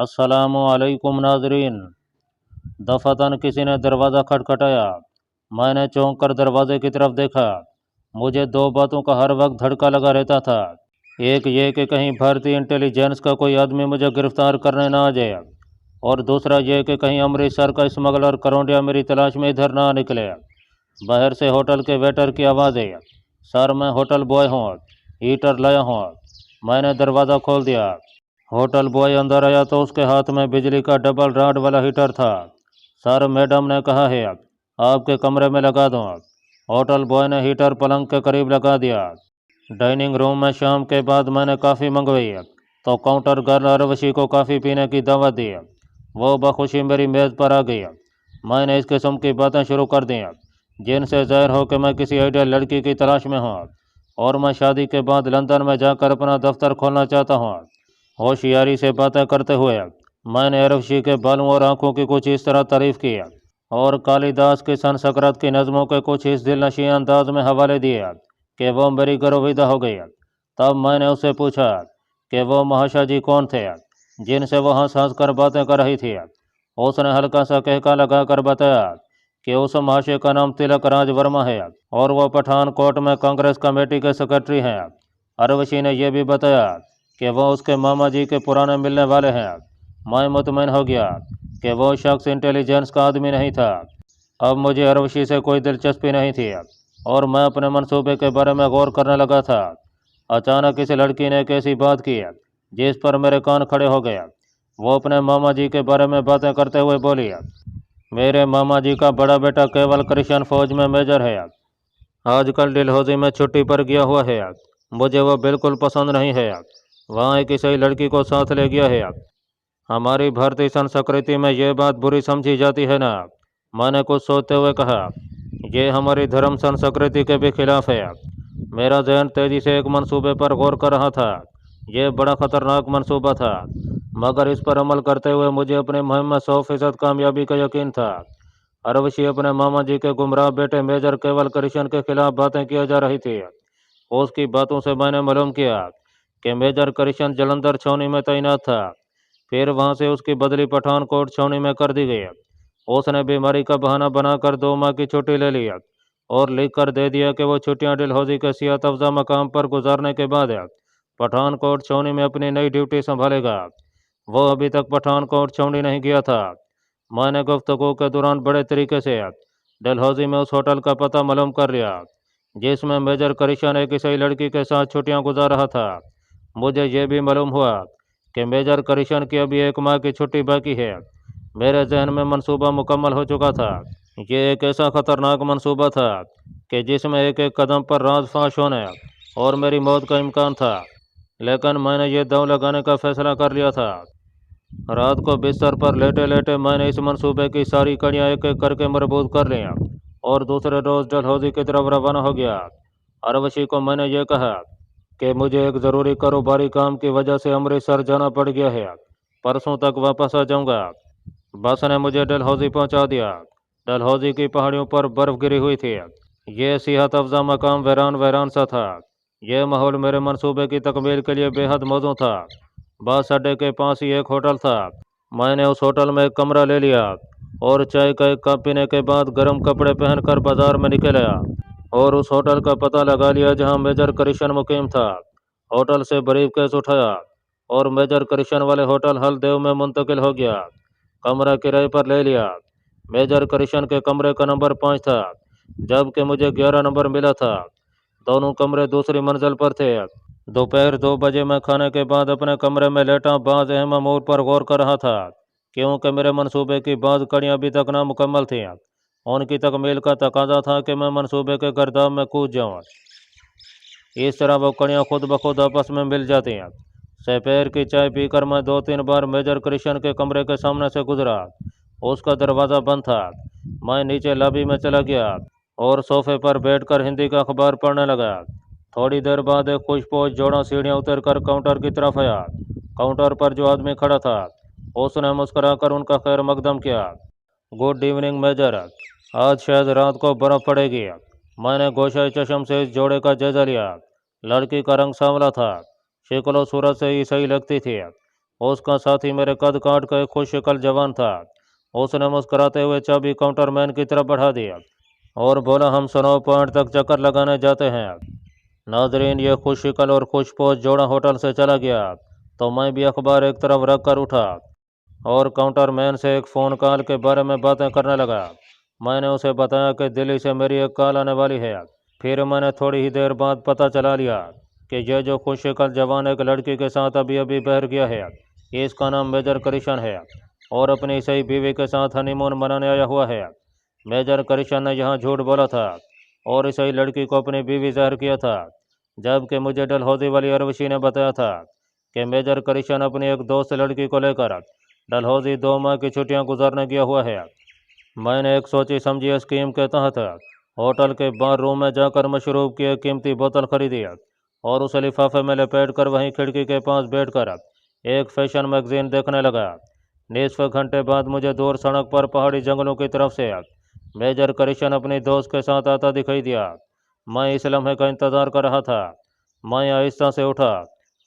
अस्सलामुअलैकुम नाजरीन। दफातन किसी ने दरवाज़ा खटखटाया। मैंने चौंक कर दरवाजे की तरफ देखा। मुझे दो बातों का हर वक्त धड़का लगा रहता था। एक ये कि कहीं भारतीय इंटेलिजेंस का कोई आदमी मुझे गिरफ्तार करने ना आ जाए, और दूसरा ये कि कहीं अमृतसर का स्मगलर करौंडिया मेरी तलाश में इधर ना निकले। बाहर से होटल के वेटर की आवाज़ है, सर मैं होटल बॉय हूँ, हीटर लाया हूँ। मैंने दरवाज़ा खोल दिया। होटल बॉय अंदर आया तो उसके हाथ में बिजली का डबल रॉड वाला हीटर था। सर मैडम ने कहा है आपके कमरे में लगा दूँ। होटल बॉय ने हीटर पलंग के करीब लगा दिया। डाइनिंग रूम में शाम के बाद मैंने कॉफ़ी मंगवाई तो काउंटर गर्ल अरवशी को कॉफ़ी पीने की दावत दी। वो बखुशी मेरी मेज़ पर आ गई। मैंने इस किस्म की बातें शुरू कर दी जिनसे ज़ाहिर हो कि मैं किसी आइडियल लड़की की तलाश में हूँ और मैं शादी के बाद लंदन में जाकर अपना दफ्तर खोलना चाहता हूँ। होशियारी से बातें करते हुए मैंने अरवशी के बालों और आंखों की कुछ इस तरह तारीफ की और कालिदास की संस्कृत की नज़मों के कुछ इस दिलनशी अंदाज में हवाले दिए कि वो मेरी गर्विदा हो गई। तब मैंने उससे पूछा कि वो महाशा जी कौन थे जिनसे वो हंस हंस कर बातें कर रही थी। उसने हल्का सा कहका लगाकर बताया कि उस महाशय का नाम तिलक राज वर्मा है और वह पठानकोट में कांग्रेस कमेटी के सेक्रेटरी हैं। अरवशी ने यह भी बताया कि वह उसके मामा जी के पुराने मिलने वाले हैं। मैं मुतमईन हो गया कि वो शख्स इंटेलिजेंस का आदमी नहीं था। अब मुझे अरवशी से कोई दिलचस्पी नहीं थी और मैं अपने मंसूबे के बारे में गौर करने लगा था। अचानक इस लड़की ने एक ऐसी बात की जिस पर मेरे कान खड़े हो गए। वो अपने मामा जी के बारे में बातें करते हुए बोली, मेरे मामा जी का बड़ा बेटा केवल कृष्ण फौज में मेजर है, आजकल डलहौजी में छुट्टी पर गया हुआ है। मुझे वो बिल्कुल पसंद नहीं है। वहाँ एक ईसाई लड़की को साथ ले गया है। हमारी भारतीय संस्कृति में यह बात बुरी समझी जाती है ना। मैंने कुछ सोचते हुए कहा, यह हमारी धर्म संस्कृति के भी खिलाफ है। मेरा जहन तेजी से एक मंसूबे पर गौर कर रहा था। यह बड़ा खतरनाक मंसूबा था, मगर इस पर अमल करते हुए मुझे अपनी मुहिम में 100% कामयाबी का यकीन था। अरवशी अपने मामा जी के गुमराह बेटे मेजर केवल कृष्ण के खिलाफ बातें किया जा रही थी। उसकी बातों से मैंने मालूम किया कि मेजर कृष्ण जलंधर छावनी में तैनात था। फिर वहां से उसकी बदली पठानकोट छावनी में कर दी गई। उसने बीमारी का बहाना बनाकर 2 माह की छुट्टी ले ली और लिख कर दे दिया कि वो छुट्टियां डलहौजी के सियात अफजा मकाम पर गुजारने के बाद पठानकोट छावनी में अपनी नई ड्यूटी संभालेगा। वो अभी तक पठानकोट छावनी नहीं गया था। मैंने गुफ्तगू के दौरान बड़े तरीके से डलहौजी में उस होटल का पता मालूम कर लिया जिसमें मेजर कृष्ण एक ईसाई लड़की के साथ छुट्टियां गुजार रहा था। मुझे यह भी मालूम हुआ कि मेजर कृष्ण की अभी 1 माह की छुट्टी बाकी है। मेरे जहन में मंसूबा मुकम्मल हो चुका था। ये एक ऐसा खतरनाक मंसूबा था कि जिसमें एक एक कदम पर राज फाश होने और मेरी मौत का इम्कान था। लेकिन मैंने ये दांव लगाने का फैसला कर लिया था। रात को बिस्तर पर लेटे लेटे मैंने इस मंसूबे की सारी कड़ियाँ एक एक करके मरबूत कर ली और दूसरे रोज डलहौजी की तरफ रवाना हो गया। अरवशी को मैंने ये कहा कि मुझे एक ज़रूरी कारोबारी काम की वजह से अमृतसर जाना पड़ गया है। परसों तक वापस आ जाऊंगा। बस ने मुझे डलहौजी पहुंचा दिया। डलहौजी की पहाड़ियों पर बर्फ गिरी हुई थी। ये सिहत अफजा मकाम वैरान वैरान सा था। यह माहौल मेरे मंसूबे की तकमील के लिए बेहद मौजूद था। बस अड्डे के पास ही एक होटल था। मैंने उस होटल में एक कमरा ले लिया और चाय का एक कप पीने के बाद गर्म कपड़े पहनकर बाजार में निकल आया और उस होटल का पता लगा लिया जहां मेजर कृष्ण मुकीम था। होटल से ब्रीफकेस उठाया और मेजर कृष्ण वाले होटल हलदेव में मुंतकिल हो गया। कमरा किराए पर ले लिया। मेजर कृष्ण के कमरे का नंबर 5 था, जबकि मुझे 11 नंबर मिला था। दोनों कमरे दूसरी मंजिल पर थे। दोपहर 2 बजे मैं खाने के बाद अपने कमरे में लेटा बाज अहम अमूर पर गौर कर रहा था, क्योंकि मेरे मंसूबे की बाज कड़ियाँ अभी तक नामुकम्मल थीं। उनकी तकमील का तकाजा था कि मैं मंसूबे के गर्दाब में कूद जाऊँ। इस तरह वो कड़ियाँ खुद ब खुद आपस में मिल जाती हैं। दोपहर की चाय पीकर मैं 2-3 बार मेजर कृष्ण के कमरे के सामने से गुजरा। उसका दरवाज़ा बंद था। मैं नीचे लॉबी में चला गया और सोफे पर बैठकर हिंदी का अखबार पढ़ने लगा। थोड़ी देर बाद एक खुशपोश जोड़ा सीढ़ियाँ उतरकर काउंटर की तरफ आया। काउंटर पर जो आदमी खड़ा था उसने मुस्कुराकर उनका खैर मकदम किया। गुड इवनिंग मेजर, आज शायद रात को बर्फ़ पड़ेगी। मैंने गोशाई चश्म से इस जोड़े का जायजा लिया। लड़की का रंग सांवला था, शक्ल सूरत से ही सही लगती थी। उसका साथी मेरे कद काट का एक खुश शक्ल जवान था। उसने मुस्कुराते हुए चाबी काउंटरमैन की तरफ बढ़ा दिया और बोला, हम स्नो पॉइंट तक चक्कर लगाने जाते हैं। नाजरीन, ये खुश शक्ल और खुश पोज जोड़ा होटल से चला गया तो मैं भी अखबार एक तरफ रख कर उठा और काउंटरमैन से एक फ़ोन कॉल के बारे में बातें करने लगा। मैंने उसे बताया कि दिल्ली से मेरी एक कॉल आने वाली है। फिर मैंने थोड़ी ही देर बाद पता चला लिया कि ये जो खुश शक्ल जवान एक लड़की के साथ अभी अभी बहर गया है, इसका नाम मेजर करिशन है और अपनी सही बीवी के साथ हनीमून मनाने आया हुआ है। मेजर करिशन ने यहाँ झूठ बोला था और इस ही लड़की को अपनी बीवी जाहिर किया था, जबकि मुझे डलहौजी वाली अरवशी ने बताया था कि मेजर करिशन अपनी एक दोस्त लड़की को लेकर डलहौजी 2 माह की छुट्टियां गुजारने गया हुआ है। मैंने एक सोची समझी स्कीम के तहत होटल के बार रूम में जाकर मशरूब की एक कीमती बोतल खरीदी और उसे लिफाफे में लपेट कर वहीं खिड़की के पास बैठकर एक फैशन मैगजीन देखने लगा। निसफ घंटे बाद मुझे दूर सड़क पर पहाड़ी जंगलों की तरफ से मेजर करिशन अपनी दोस्त के साथ आता दिखाई दिया। मैं इस लम्हे का इंतज़ार कर रहा था। मैं आहिस्ता से उठा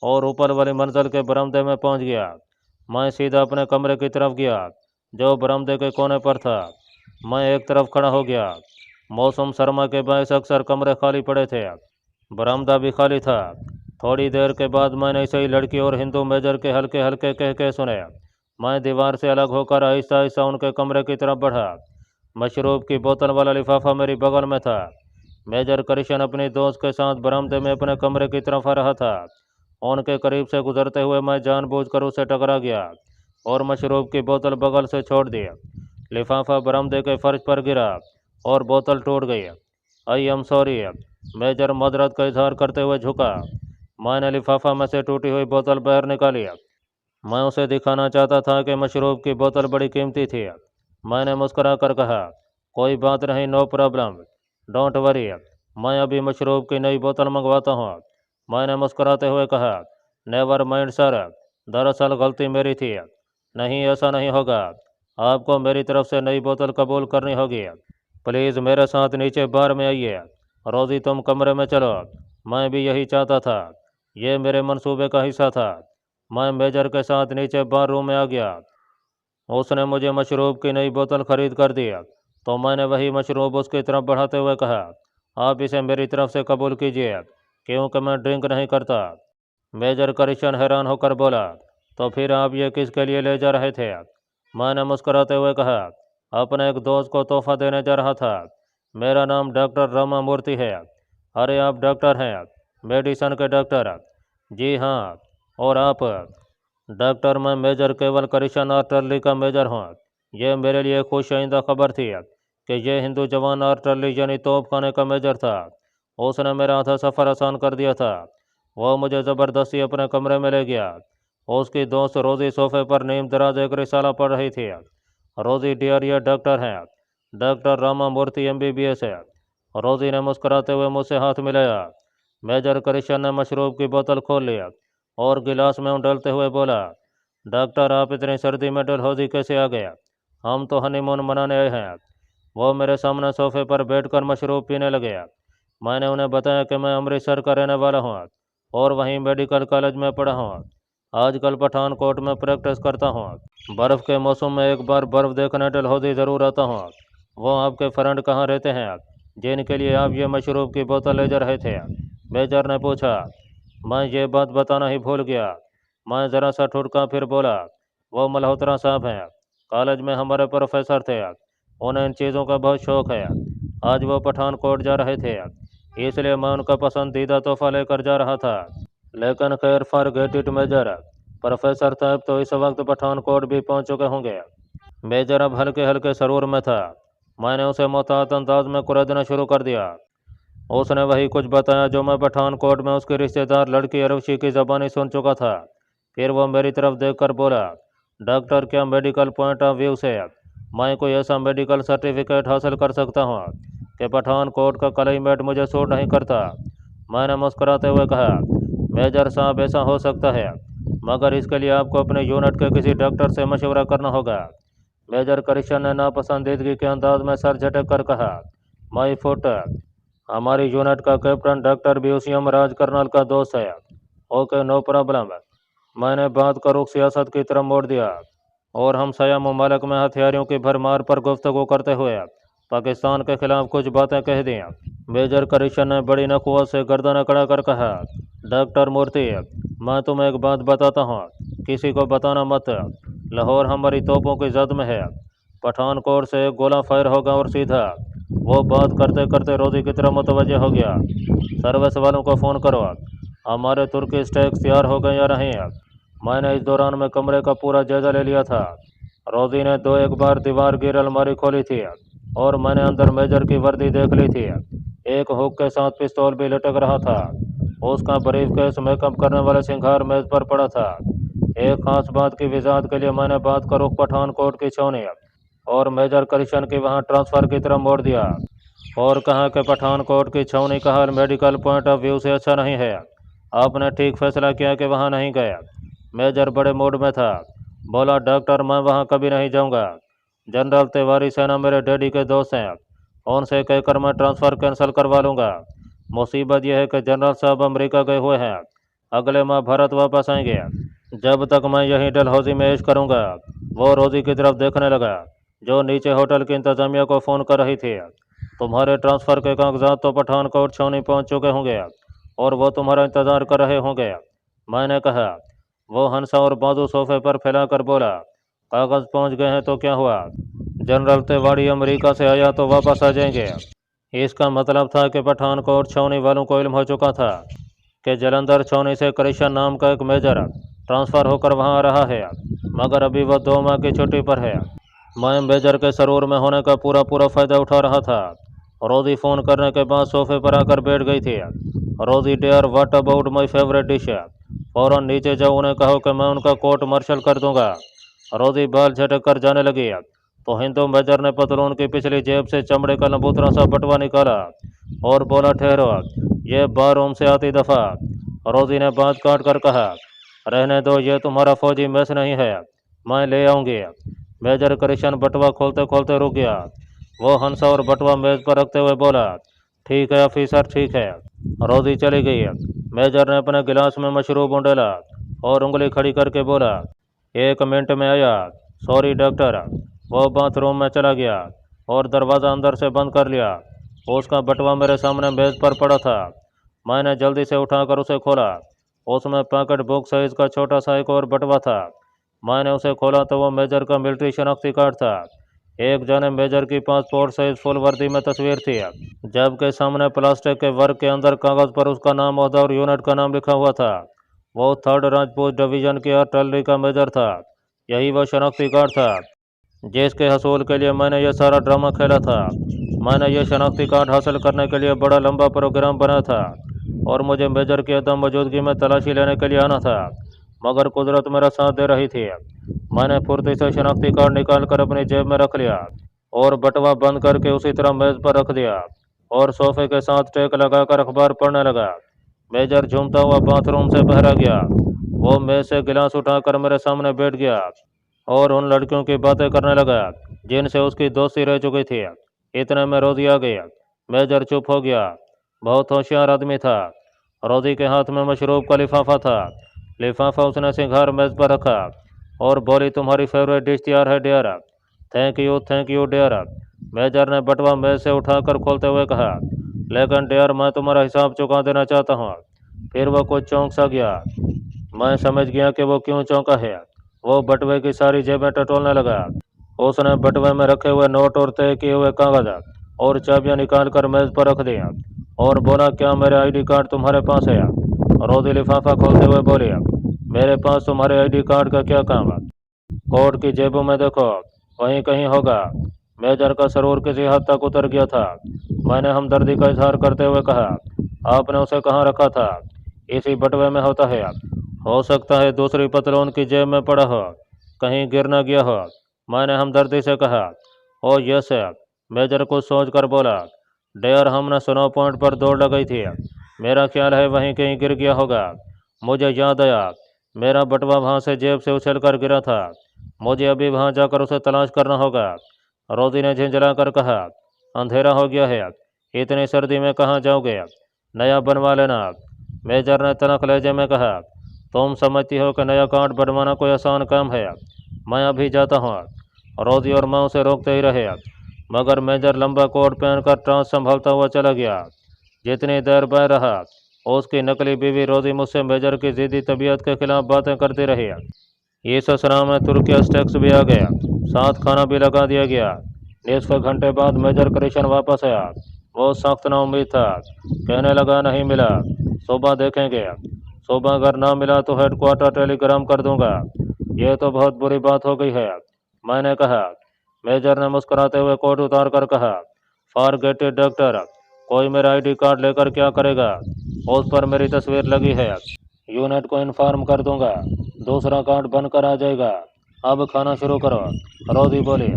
और ऊपर वाली मंजिल के बरामदे में पहुंच गया। मैं सीधा अपने कमरे की तरफ गया जो बरामदे के कोने पर था। मैं एक तरफ खड़ा हो गया। मौसम सरमा के बायस अक्सर कमरे खाली पड़े थे, बरामदा भी खाली था। थोड़ी देर के बाद मैंने इसे लड़की और हिंदू मेजर के हल्के हल्के कह के सुने। मैं दीवार से अलग होकर आहिस्ता आहिस्ता उनके कमरे की तरफ बढ़ा। मशरूब की बोतल वाला लिफाफा मेरी बगल में था। मेजर करिशन अपनी दोस्त के साथ बरामदे में अपने कमरे की तरफ आ रहा था। उनके करीब से गुजरते हुए मैं जानबूझकर उसे टकरा गया और मशरूब की बोतल बगल से छोड़ दी। लिफाफा बरामदे के फर्श पर गिरा और बोतल टूट गई। आई एम सॉरी, मेजर मदरत का इजहार करते हुए झुका। मैंने लिफाफा में से टूटी हुई बोतल बाहर निकाली। मैं उसे दिखाना चाहता था कि मशरूब की बोतल बड़ी कीमती थी। मैंने मुस्कुरा कर कहा, कोई बात नहीं, नो प्रॉब्लम, डोंट वरी, मैं अभी मशरूब की नई बोतल मंगवाता हूँ। मैंने मुस्कुराते हुए कहा, नेवर माइंड सर, दरअसल गलती मेरी थी। नहीं, ऐसा नहीं होगा, आपको मेरी तरफ से नई बोतल कबूल करनी होगी। प्लीज़ मेरे साथ नीचे बार में आइए। रोज़ी, तुम कमरे में चलो। मैं भी यही चाहता था, ये मेरे मंसूबे का हिस्सा था। मैं मेजर के साथ नीचे बार रूम में आ गया। उसने मुझे मशरूब की नई बोतल खरीद कर दी तो मैंने वही मशरूब उसकी तरफ बढ़ाते हुए कहा, आप इसे मेरी तरफ से कबूल कीजिए क्योंकि मैं ड्रिंक नहीं करता। मेजर करिशन हैरान होकर बोला, तो फिर आप ये किसके लिए ले जा रहे थे? मैंने मुस्कुराते हुए कहा, अपने एक दोस्त को तोहफा देने जा रहा था। मेरा नाम डॉक्टर रामा मूर्ति है। अरे आप डॉक्टर हैं, मेडिसन के डॉक्टर? जी हाँ। और आप? डॉक्टर, मैं मेजर केवल करिशन आर्टरली का मेजर हूँ। ये मेरे लिए खुश आइंदा खबर थी कि ये हिंदू जवान आर्टरली यानी तोप खाने का मेजर था। उसने मेरा आधा सफ़र आसान कर दिया था। वो मुझे ज़बरदस्ती अपने कमरे में ले गया। उसकी दोस्त रोज़ी सोफे पर नीम दराज एक रिसाला पढ़ रही थी। रोज़ी डियर, ये डॉक्टर हैं, डॉक्टर रामा मूर्ति MBBS है। रोज़ी ने मुस्कुराते हुए मुझसे हाथ मिलाया। मेजर करिशन ने मशरूब की बोतल खोल लिया और गिलास में उंडलते हुए बोला, डॉक्टर, आप इतनी सर्दी में डलहौजी कैसे आ गए? हम तो हनीमून मनाने आए हैं। वो मेरे सामने सोफे पर बैठकर मशरूब पीने लगे। मैंने उन्हें बताया कि मैं अमृतसर का रहने वाला हूँ और वहीं मेडिकल कॉलेज में पढ़ा हूँ। आजकल पठानकोट में प्रैक्टिस करता हूँ। बर्फ़ के मौसम में एक बार बर्फ़ देखने डलहौजी ज़रूर आता हूँ। वो आपके फ्रेंड कहाँ रहते हैं जिनके लिए आप ये मशरूब की बोतल ले जा रहे थे? मेजर ने पूछा। मैं ये बात बताना ही भूल गया। मैं ज़रा सा ठुड़का फिर बोला, वो मल्होत्रा साहब हैं, कॉलेज में हमारे प्रोफेसर थे। उन्हें इन चीज़ों का बहुत शौक़ है। आज वो पठानकोट जा रहे थे, इसलिए मैं उनका पसंदीदा तोहफा लेकर जा रहा था। लेकिन खैर, फॉरगेट इट मेजर, प्रोफेसर साहब तो इस वक्त पठानकोट भी पहुंच चुके होंगे। मेजर अब हल्के हल्के सरूर में था। मैंने उसे मोहतात अंदाज में कुरेदना शुरू कर दिया। उसने वही कुछ बताया जो मैं पठानकोट में उसकी रिश्तेदार लड़की अरवशी की ज़बानी सुन चुका था। फिर वो मेरी तरफ देखकर बोला, डॉक्टर, क्या मेडिकल पॉइंट ऑफ व्यू से मैं कोई ऐसा मेडिकल सर्टिफिकेट हासिल कर सकता हूँ कि पठानकोट का क्लाइमेट मुझे सूट नहीं करता? मैंने मुस्कुराते हुए कहा, मेजर साहब, ऐसा हो सकता है, मगर इसके लिए आपको अपने यूनिट के किसी डॉक्टर से मशवरा करना होगा। मेजर करिशन ने नापसंदीदगी के अंदाज में सर झटक कर कहा, माई फुट, हमारी यूनिट का कैप्टन डॉक्टर भी उसी राज कर्नल का दोस्त है। Okay, no problem. मैंने बात का रुख सियासत की तरफ मोड़ दिया और हमसाया ममालिक में हथियारों की भरमार पर गुफ्तगू करते हुए पाकिस्तान के खिलाफ कुछ बातें कह दी। मेजर करिशन ने बड़ी नकुवत से गर्दन अकड़ा कर कहा, डॉक्टर मूर्ति, मैं तुम्हें एक बात बताता हूँ, किसी को बताना मत। लाहौर हमारी तोपों की जद में है। पठानकोट से एक गोला फायर होगा और सीधा। वो बात करते करते रोजी की तरफ मुतवज्जह हो गया। सर्विस वालों को फ़ोन करो, हमारे तुर्की स्टेक्स तैयार हो गए या नहीं। मैंने इस दौरान में कमरे का पूरा जायजा ले लिया था। रोजी ने दो एक बार दीवार गिर अलमारी खोली थी और मैंने अंदर मेजर की वर्दी देख ली थी। एक हुक के साथ पिस्तौल भी लटक रहा था। उसका ब्रीफ केस मेकअप करने वाले सिंगार मेज पर पड़ा था। एक खास बात की वजाहत के लिए मैंने बात का रुख पठानकोट की छावनी और मेजर करिशन की वहां ट्रांसफ़र की तरफ मोड़ दिया और कहा कि पठानकोट की छावनी का हाल मेडिकल पॉइंट ऑफ व्यू से अच्छा नहीं है। आपने ठीक फैसला किया कि वहां नहीं गए। मेजर बड़े मूड में था। बोला, डॉक्टर, मैं वहां कभी नहीं जाऊंगा। जनरल तिवारी सेना मेरे डैडी के दोस्त हैं, उनसे कहकर मैं ट्रांसफ़र कैंसिल करवा लूँगा। मुसीबत यह है कि जनरल साहब अमेरिका गए हुए हैं, अगले माह भारत वापस आएंगे। जब तक मैं यहीं डलहौजी में ऐश करूँगा। वो रोजी की तरफ देखने लगा, जो नीचे होटल की इंतजामिया को फ़ोन कर रही थी। तुम्हारे ट्रांसफ़र के कागजात तो पठानकोट छावनी पहुँच चुके होंगे और वो तुम्हारा इंतज़ार कर रहे होंगे, मैंने कहा। वो हंसा और बाजू सोफे पर फैलाकर बोला, कागज़ पहुँच गए हैं तो क्या हुआ? जनरल तिवारी अमेरिका से आया तो वापस आ जाएंगे। इसका मतलब था कि पठानकोट छावनी वालों को इल्म हो चुका था कि जलंधर छावनी से करिशन नाम का एक मेजर ट्रांसफ़र होकर वहां आ रहा है, मगर अभी वह 2 माह की छुट्टी पर है। मैं मेजर के सरूर में होने का पूरा पूरा फ़ायदा उठा रहा था। रोज़ी फ़ोन करने के बाद सोफे पर आकर बैठ गई थी। Rosie, dear, what about my favourite dish? फ़ौरन नीचे जाओ, उन्हें कहो कि मैं उनका कोर्ट मार्शल कर दूंगा। रोज़ी बाल झटक कर जाने लगी तो हिंदू मेजर ने पतलून की पिछली जेब से चमड़े का लंबूतरा सा बटवा निकाला और बोला, ठहरो, ये बार रूम से आती दफ़ा। रोज़ी ने बात काट कर कहा, रहने दो, ये तुम्हारा फौजी मैस नहीं है, मैं ले आऊँगी। मेजर करिशन बटवा खोलते खोलते रुक गया। वो हंसा और बटवा मेज पर रखते हुए बोला, ठीक है ऑफिसर, ठीक है। रोज़ी चली गई। मेजर ने अपने गिलास में मशरूब उंडेला और उंगली खड़ी करके बोला, 1 मिनट में आया। Sorry doctor. वो बाथरूम में चला गया और दरवाज़ा अंदर से बंद कर लिया। उसका बटवा मेरे सामने मेज़ पर पड़ा था। मैंने जल्दी से उठाकर उसे खोला। उसमें पॉकेट बुक साइज़ का छोटा सा एक और बटवा था। मैंने उसे खोला तो वो मेजर का मिलिट्री शनाख्ती कार्ड था। एक जाने मेजर की पासपोर्ट साइज फुल वर्दी में तस्वीर थी, जबकि सामने प्लास्टिक के वर्क के अंदर कागज़ पर उसका नाम, ओहदा और यूनिट का नाम लिखा हुआ था। वो 3rd राजपूत डिवीज़न की आर्टिलरी का मेजर था। यही वो शनाख्ती कार्ड था जिसके हसूल के लिए मैंने यह सारा ड्रामा खेला था। मैंने यह शनाख्ती कार्ड हासिल करने के लिए बड़ा लंबा प्रोग्राम बनाया था और मुझे मेजर की अदम मौजूदगी में तलाशी लेने के लिए आना था, मगर कुदरत मेरा साथ दे रही थी। मैंने फुर्ती से शनाख्ती कार्ड निकाल कर अपनी जेब में रख लिया और बटवा बंद करके उसी तरह मेज़ पर रख दिया और सोफे के साथ टेक लगाकर अखबार पढ़ने लगा। मेजर झूमता हुआ बाथरूम से बाहर आ गया। वो मेज से गिलास उठाकर मेरे सामने बैठ गया और उन लड़कियों की बातें करने लगा जिनसे उसकी दोस्ती रह चुकी थी। इतने में रोज़ी आ गई। मेजर चुप हो गया। बहुत होशियार आदमी था। रोज़ी के हाथ में मशरूब का लिफाफा था। लिफाफा उसने सिंगार मेज पर रखा और बोली, तुम्हारी फेवरेट डिश तैयार है dear. Thank you dear. Major ने बटवा मेज से उठाकर खोलते हुए कहा, लेकिन डियर, मैं तुम्हारा हिसाब चुका देना चाहता हूँ। फिर वह कुछ चौंक सा गया। मैं समझ गया कि वो क्यों चौंका है। वो बटवे की सारी जेबें टटोलने लगा। उसने बटवे में रखे हुए नोट और तय किए हुए कागज और चाबियां निकाल कर मेज पर रख दी और बोला, क्या मेरे आईडी कार्ड तुम्हारे पास है? रोज़ी लिफाफा खोलते हुए बोली, मेरे पास तुम्हारे आईडी कार्ड का क्या काम? कोट की जेबों में देखो, वहीं कहीं होगा। मेजर का सरूर किसी हद तक उतर गया था। मैंने हमदर्दी का इजहार करते हुए कहा, आपने उसे कहाँ रखा था? इसी बटवे में होता है। हो सकता है दूसरी पतलून की जेब में पड़ा हो, कहीं गिर न गया हो, मैंने हमदर्दी से कहा। ओ यस। मेजर कुछ सोच कर बोला, डेयर, हमने स्नो पॉइंट पर दौड़ लगाई थी, मेरा ख्याल है वहीं कहीं गिर गया होगा। मुझे याद आया, मेरा बटवा वहाँ से जेब से उछल कर गिरा था। मुझे अभी वहाँ जाकर उसे तलाश करना होगा। रोज़ी ने झिंझला कर कहा, अंधेरा हो गया है, इतनी सर्दी में कहाँ जाओगे? नया बनवा लेना। मेजर ने तनख लहजे में कहा, तुम समझती हो कि नया कार्ड बनवाना कोई आसान काम है? मैं अभी जाता हूँ। रोजी और मैं उसे रोकते ही रहे, मगर मेजर लंबा कोट पहनकर ट्रांस संभालता हुआ चला गया। जितनी देर बह रहा, उसकी नकली बीवी रोजी मुझसे मेजर की जिद्दी तबीयत के खिलाफ बातें करती रही। इस असरा में तुर्की स्टेक्स भी आ गया, साथ खाना भी लगा दिया गया। निसफ घंटे बाद मेजर कृष्ण वापस आया। वो सख्त नाउम्मीद था। कहने लगा, नहीं मिला, सुबह देखेंगे। सुबह अगर ना मिला तो हेडक्वार्टर टेलीग्राम कर दूंगा। यह तो बहुत बुरी बात हो गई है, मैंने कहा। मेजर ने मुस्कुराते हुए कोट उतार कर कहा, फॉरगेट इट डॉक्टर, कोई मेरा आईडी कार्ड लेकर क्या करेगा? उस पर मेरी तस्वीर लगी है। यूनिट को इन्फॉर्म कर दूंगा, दूसरा कार्ड बनकर आ जाएगा। अब खाना शुरू करो। रोजी बोली।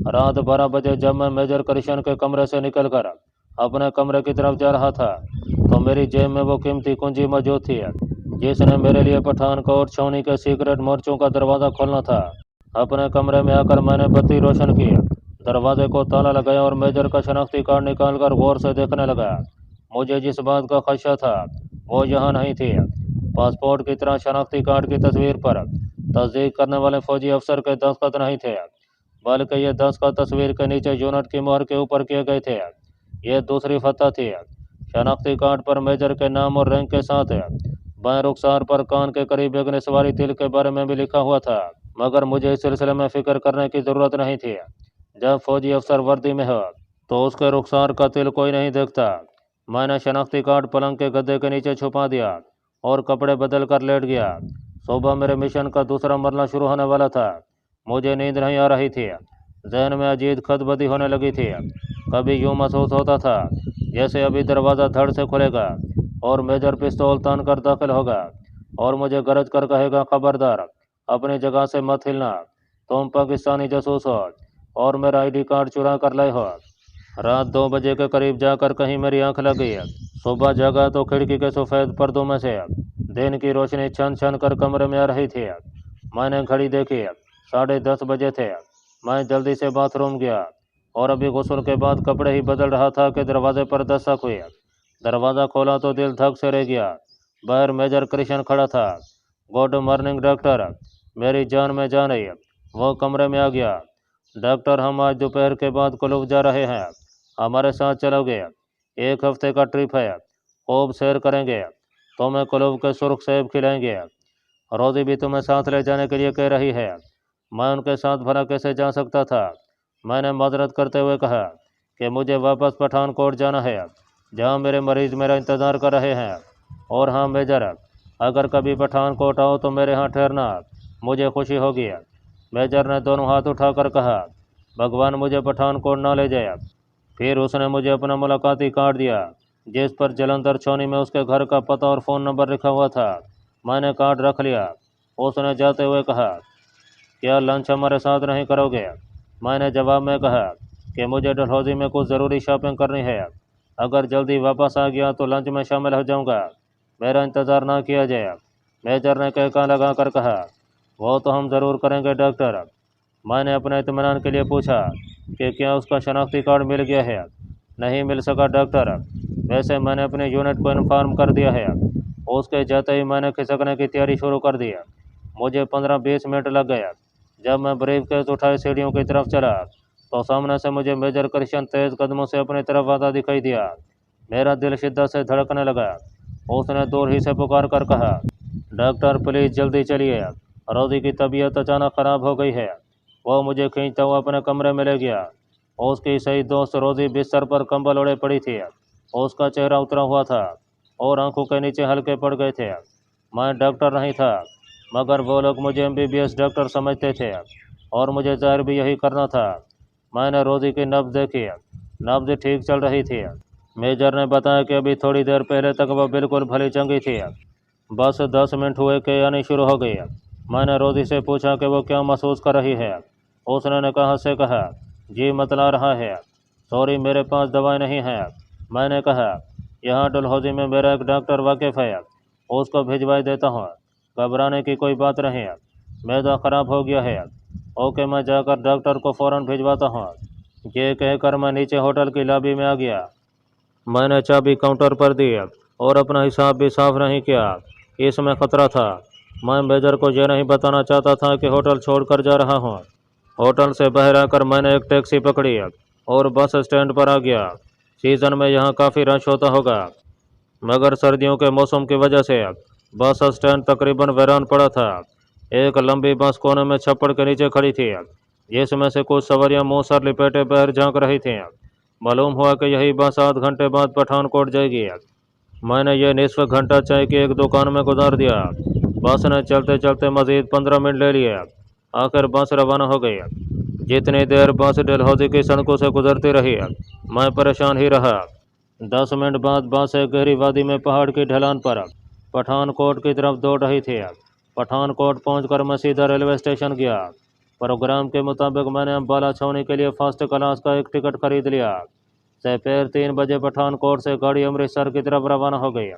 रात 12 बजे जब मैं मेजर कृष्ण के कमरे से निकलकर अपने कमरे की तरफ जा रहा था, तो मेरी जेब में वो कीमती कुंजी मौजूद थी जिसने मेरे लिए पठानकोट छावनी के सीक्रेट मोर्चों का दरवाज़ा खोलना था। अपने कमरे में आकर मैंने बत्ती रोशन की, दरवाजे को ताला लगाया और मेजर का शनाख्ती कार्ड निकालकर गौर से देखने लगा। मुझे जिस बात का खदशा था वो यहाँ नहीं थी। पासपोर्ट की तरह शनाख्ती कार्ड की तस्वीर पर तस्दीक करने वाले फौजी अफसर के दस्तखत नहीं थे, बल्कि ये दस्तखत तस्वीर के नीचे यूनिट की मोहर के ऊपर किए गए थे। ये दूसरी फतह थी। शनाख्ती कार्ड पर मेजर के नाम और रैंक के साथ बाएं रुखसार पर कान के करीब एक निस्वारी तिल के बारे में भी लिखा हुआ था, मगर मुझे इस सिलसिले में फिक्र करने की ज़रूरत नहीं थी। जब फौजी अफसर वर्दी में हो तो उसके रुखसार का तिल कोई नहीं देखता। मैंने शनाख्ती कार्ड पलंग के गद्दे के नीचे छुपा दिया और कपड़े बदल कर लेट गया। सुबह मेरे मिशन का दूसरा मरला शुरू होने वाला था। मुझे नींद नहीं आ रही थी, जहन में अजीब खदबदी होने लगी थी। कभी यूँ महसूस होता था जैसे अभी दरवाज़ा धड़ से खुलेगा और मेजर पिस्तौल तान कर दाखिल होगा और मुझे गरज कर कहेगा, खबरदार, अपनी जगह से मत हिलना, तुम पाकिस्तानी जासूस हो और मेरा आईडी कार्ड चुरा कर लाए हो। रात 2 बजे के करीब जाकर कहीं मेरी आंख लग गई। सुबह जगा तो खिड़की के सफ़ेद पर्दों में से दिन की रोशनी छन छन कर कमरे में आ रही थी। मैंने घड़ी देखी, 10:30 बजे थे। मैं जल्दी से बाथरूम गया और अभी गुस्ल के बाद कपड़े ही बदल रहा था कि दरवाजे पर दस्तक हुई। दरवाज़ा खोला तो दिल धक से रह गया। बाहर मेजर कृष्ण खड़ा था। गुड मॉर्निंग डॉक्टर, मेरी जान में जान आई। वो कमरे में आ गया। डॉक्टर, हम आज दोपहर के बाद कुल्लू जा रहे हैं, हमारे साथ चलोगे? 1 हफ्ते का ट्रिप है, खूब सैर करेंगे, तुम्हें कुल्लू के सुर्ख सेब खिलाएंगे। रोजी भी तुम्हें साथ ले जाने के लिए कह रही है। मैं उनके साथ भला कैसे जा सकता था? मैंने माजरत करते हुए कहा कि मुझे वापस पठानकोट जाना है, जहां मेरे मरीज मेरा इंतज़ार कर रहे हैं। और हाँ मेजर, अगर कभी पठानकोट आओ तो मेरे यहाँ ठहरना, मुझे खुशी होगी। मेजर ने दोनों हाथ उठाकर कहा, भगवान मुझे पठानकोट ना ले जाए। फिर उसने मुझे अपना मुलाकाती कार्ड दिया, जिस पर जलंधर छावनी में उसके घर का पता और फ़ोन नंबर लिखा हुआ था। मैंने कार्ड रख लिया। उसने जाते हुए कहा, क्या लंच हमारे साथ नहीं करोगे? मैंने जवाब में कहा कि मुझे डलहौजी में कुछ ज़रूरी शॉपिंग करनी है। अगर जल्दी वापस आ गया तो लंच में शामिल हो जाऊंगा, मेरा इंतज़ार ना किया जाए। मेजर ने कहका लगा कर कहा, वो तो हम ज़रूर करेंगे डॉक्टर। मैंने अपने इत्मीनान के लिए पूछा कि क्या उसका शनाख्ती कार्ड मिल गया है? नहीं मिल सका डॉक्टर, वैसे मैंने अपने यूनिट को इन्फॉर्म कर दिया है। उसके जाते ही मैंने खिसकने की तैयारी शुरू कर दी। मुझे 15-20 मिनट लग गया। जब मैं ब्रीफकेस उठाए सीढ़ियों की तरफ चला तो सामने से मुझे मेजर कृष्ण तेज कदमों से अपनी तरफ आता दिखाई दिया। मेरा दिल शिद्दत से धड़कने लगा। उसने दूर ही से पुकार कर कहा, डॉक्टर प्लीज़ जल्दी चलिए, रोजी की तबीयत अचानक ख़राब हो गई है। वो मुझे खींचता हुआ अपने कमरे में ले गया। उसकी सही दोस्त रोजी बिस्तर पर कंबल ओढ़े पड़ी थी। उसका चेहरा उतरा हुआ था और आंखों के नीचे हल्के पड़ गए थे। मैं डॉक्टर नहीं था, मगर वो लोग मुझे MBBS डॉक्टर समझते थे और मुझे ज़ाहिर भी यही करना था। मैंने रोजी की नब्ज़ देखी, नब्ज़ ठीक चल रही थी। मेजर ने बताया कि अभी थोड़ी देर पहले तक वह बिल्कुल भली चंगी थी, बस 10 मिनट हुए कि आनी शुरू हो गई। मैंने रोजी से पूछा कि वो क्या महसूस कर रही है। उसने नकाहत से कहा, जी मतला रहा है, सॉरी मेरे पास दवाई नहीं है। मैंने कहा, यहाँ डलहौजी में मेरा एक डॉक्टर वाकिफ़ है, उसको भिजवाई देता हूँ, घबराने की कोई बात नहीं, मैदा ख़राब हो गया है। ओके, मैं जाकर डॉक्टर को फ़ौरन भिजवाता हूँ। ये कहकर मैं नीचे होटल की लॉबी में आ गया। मैंने चाबी काउंटर पर दी और अपना हिसाब भी साफ नहीं किया। इसमें खतरा था। मैं मेजर को यह नहीं बताना चाहता था कि होटल छोड़कर जा रहा हूँ। होटल से बाहर आकर मैंने एक टैक्सी पकड़ी और बस स्टैंड पर आ गया। सीज़न में यहाँ काफ़ी रश होता होगा, मगर सर्दियों के मौसम की वजह से बस स्टैंड तकरीबन वीरान पड़ा था। एक लंबी बस कोने में छप्पड़ के नीचे खड़ी थी, जिसमें से कुछ सवारियां मुंह सर लिपेटे बाहर झांक रही थीं। मालूम हुआ कि यही बस आध घंटे बाद पठानकोट जाएगी। मैंने ये निस्फ घंटा चाय की एक दुकान में गुजार दिया। बस ने चलते चलते मजीद 15 मिनट ले लिए। आखिर बस रवाना हो गई। जितनी देर बस डलहौजी की सड़कों से गुजरती रही, मैं परेशान ही रहा। 10 मिनट बाद बस एक गहरी वादी में पहाड़ की ढलान पर पठानकोट की तरफ दौड़ रही थी। पठानकोट पहुंचकर मैं सीधा रेलवे स्टेशन गया। प्रोग्राम के मुताबिक मैंने अम्बाला छावनी के लिए फर्स्ट क्लास का एक टिकट खरीद लिया। दोपहर 3 बजे पठानकोट से गाड़ी अमृतसर की तरफ रवाना हो गई।